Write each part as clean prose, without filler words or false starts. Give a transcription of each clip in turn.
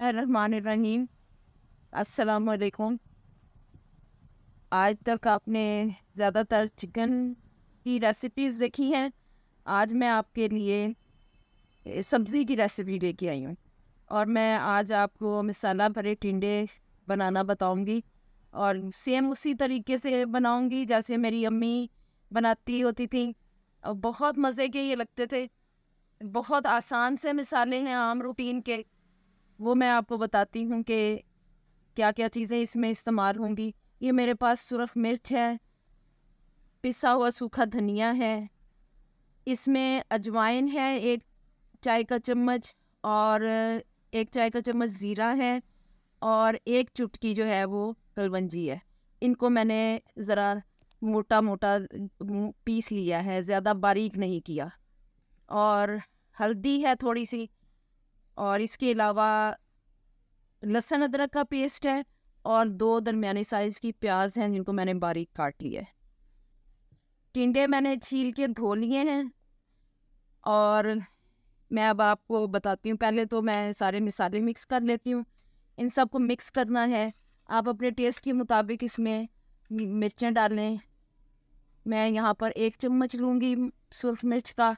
रहमानिर्रहीम। अस्सलाम वालेकुम। आज तक आपने ज़्यादातर चिकन की रेसिपीज़ देखी हैं। आज मैं आपके लिए सब्ज़ी की रेसिपी लेके आई हूँ और मैं आज आपको मसाला भरे टिंडे बनाना बताऊँगी और सेम उसी तरीके से बनाऊँगी जैसे मेरी अम्मी बनाती होती थी और बहुत मज़े के ये लगते थे। बहुत आसान से मिसाले हैं आम रूटीन के, वो मैं आपको बताती हूँ कि क्या-क्या चीज़ें इसमें इस्तेमाल होंगी। ये मेरे पास सुरख मिर्च है, पिसा हुआ सूखा धनिया है, इसमें अजवाइन है 1 चाय का चम्मच और 1 चाय का चम्मच ज़ीरा है और 1 चुटकी जो है वो कलवंजी है। इनको मैंने ज़रा मोटा-मोटा पीस लिया है, ज़्यादा बारीक नहीं किया। और हल्दी है थोड़ी-सी और इसके अलावा लहसुन अदरक का पेस्ट है और 2 दरमियाने साइज़ की प्याज हैं जिनको मैंने बारीक काट लिया है। टिंडे मैंने छील के धो लिए हैं और मैं अब आपको बताती हूँ। पहले तो मैं सारे मसाले मिक्स कर लेती हूँ। इन सबको मिक्स करना है। आप अपने टेस्ट के मुताबिक इसमें मिर्चें डालें। मैं यहाँ पर 1 चम्मच लूँगी सुरख मिर्च का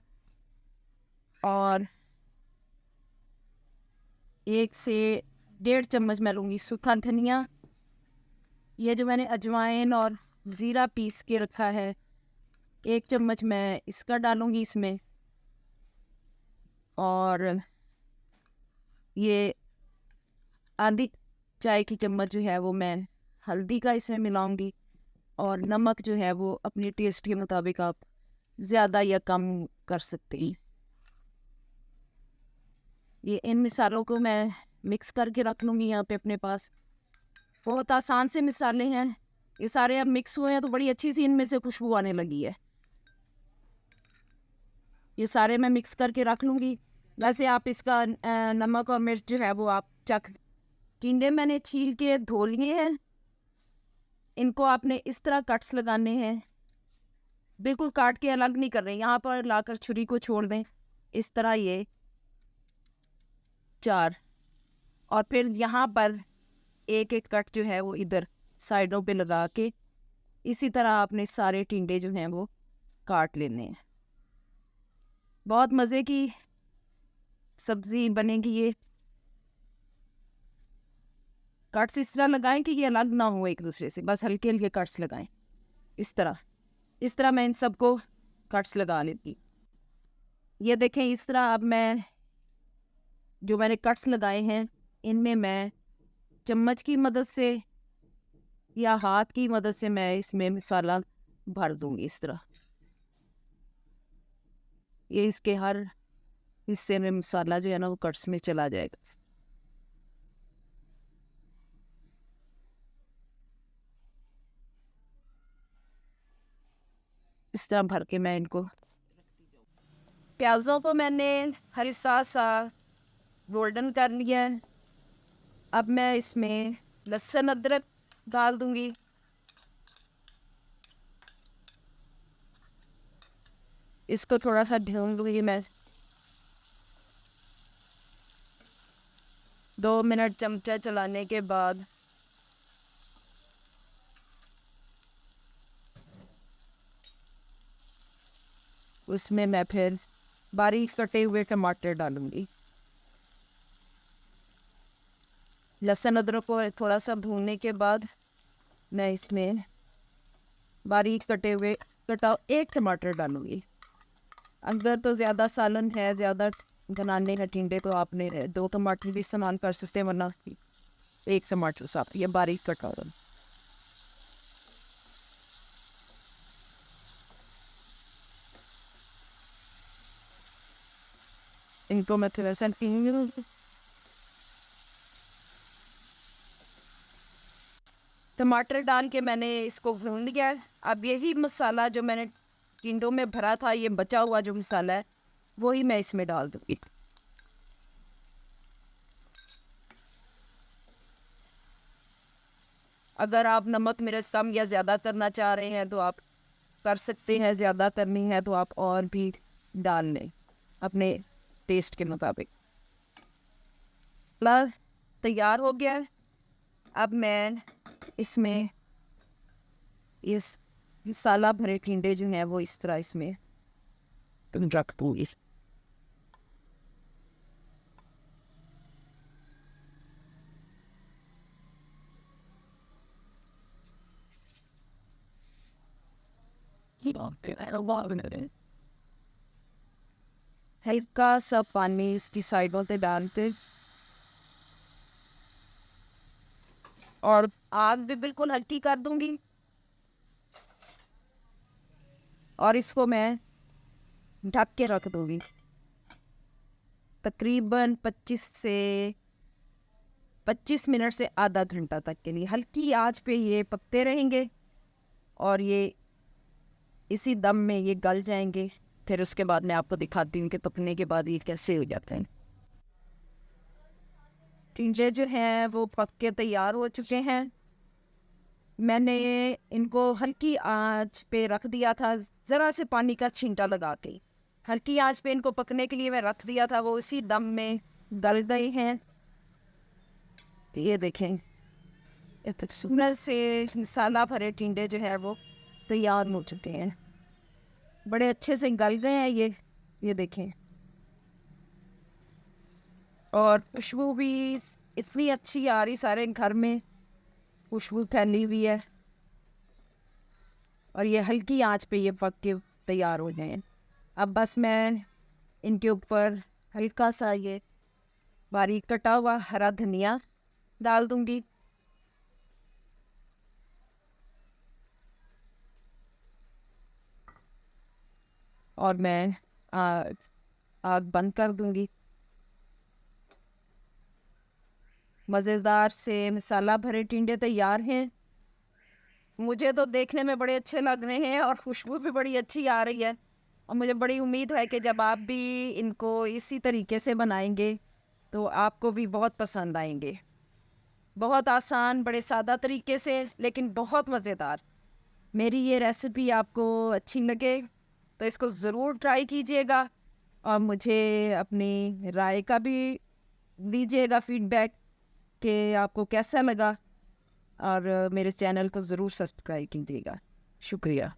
और 1 से डेढ़ चम्मच मैं लूँगी सूखा धनिया। ये जो मैंने अजवाइन और ज़ीरा पीस के रखा है, 1 चम्मच मैं इसका डालूँगी इसमें और ये आधी चाय की चम्मच जो है वो मैं हल्दी का इसमें मिलाऊँगी और नमक जो है वो अपने टेस्ट के मुताबिक आप ज़्यादा या कम कर सकते हैं। ये इन मिसालों को मैं मिक्स करके रख लूँगी यहाँ पे अपने पास। बहुत आसान से मिसाले हैं। ये सारे अब मिक्स हुए हैं तो बड़ी अच्छी सी इनमें से खुशबू आने लगी है। ये सारे मैं मिक्स करके रख लूँगी। वैसे आप इसका नमक और मिर्च जो है वो आप चख। टिंडे मैंने छील के धो लिए हैं। इनको आपने इस तरह कट्स लगाने हैं, बिल्कुल काट के अलग नहीं कर रहे। यहाँ पर लाकर छुरी को छोड़ दें, इस तरह ये 4 और फिर यहाँ पर एक-एक कट जो है वो इधर साइडों पे लगा के इसी तरह आपने सारे टिंडे जो हैं वो काट लेने हैं। बहुत मज़े की सब्ज़ी बनेगी ये। कट्स इस तरह लगाएं कि ये अलग ना हो एक दूसरे से, बस हल्के-हल्के कट्स लगाएं। इस तरह मैं इन सबको कट्स लगा लेती। ये देखें इस तरह अब मैं जो मैंने कट्स लगाए हैं इनमें मैं चम्मच की मदद से या हाथ की मदद से मैं इसमें मसाला भर दूंगी इस तरह। ये इसके हर हिस्से में मसाला जो है ना वो कट्स में चला जाएगा। इस तरह भर के मैं इनको प्याज़ों को मैंने हरी सा गोल्डन कर लिया है। अब मैं इसमें लहसुन अदरक डाल दूंगी। इसको थोड़ा सा ढूंढ लूँगी मैं। 2 मिनट चमचा चलाने के बाद उसमें मैं फिर बारीक कटे हुए टमाटर डालूंगी। लहसुन अदरक को थोड़ा सा भूनने के बाद मैं इसमें बारीक कटा 1 टमाटर डालूंगी। अगर तो ज़्यादा सालन है, ज़्यादा बनाने हैं टिंडे तो आपने 2 टमाटर भी इस्तेमाल कर सकते हैं, वरना 1 टमाटर साथ ये बारीक कटा हुआ। इनको मैं थोड़ा सा टमाटर डाल के मैंने इसको भून लिया है। अब यही मसाला जो मैंने टिंडों में भरा था, ये बचा हुआ जो मसाला है वही मैं इसमें डाल दूँगी। अगर आप नमक मिर्च कम या ज़्यादा करना चाह रहे हैं तो आप कर सकते हैं, ज़्यादा करनी है तो आप और भी डाल लें अपने टेस्ट के मुताबिक। प्लस तैयार हो गया है। अब मैं इसमें इस मसाला भरे टिंडे जो हैं वो इस तरह इसमें रख दूँगी। हल्का सा पानी इसकी साइडों पे डाल के और आग भी बिल्कुल हल्की कर दूंगी और इसको मैं ढक के रख दूंगी तकरीबन 25 मिनट से आधा घंटा तक के लिए। हल्की आंच पे ये पकते रहेंगे और ये इसी दम में ये गल जाएंगे। फिर उसके बाद मैं आपको दिखाती हूँ कि पकने के बाद ये कैसे हो जाते हैं। टिंडे जो हैं वो पक के तैयार हो चुके हैं। मैंने इनको हल्की आंच पे रख दिया था, ज़रा से पानी का छींटा लगा के हल्की आंच पे इनको पकने के लिए मैं रख दिया था। वो उसी दम में गल गए हैं। ये देखें, इतने सुंदर से मसाला भरे टिंडे जो है वो तैयार हो चुके हैं। बड़े अच्छे से गल गए हैं ये देखें। और खुशबू भी इतनी अच्छी आ रही, सारे घर में खुशबू फैली हुई है। और ये हल्की आंच पे ये पक के तैयार हो गए हैं। अब बस मैं इनके ऊपर हल्का सा ये बारीक कटा हुआ हरा धनिया डाल दूंगी। और मैं आग बंद कर दूंगी। मज़ेदार से मसाला भरे टिंडे तैयार हैं। मुझे तो देखने में बड़े अच्छे लग रहे हैं और खुशबू भी बड़ी अच्छी आ रही है। और मुझे बड़ी उम्मीद है कि जब आप भी इनको इसी तरीके से बनाएंगे तो आपको भी बहुत पसंद आएंगे। बहुत आसान, बड़े सादा तरीके से, लेकिन बहुत मज़ेदार। मेरी ये रेसिपी आपको अच्छी लगे तो इसको ज़रूर ट्राई कीजिएगा और मुझे अपनी राय का भी दीजिएगा फीडबैक कि आपको कैसा लगा। और मेरे चैनल को ज़रूर सब्सक्राइब कीजिएगा। शुक्रिया।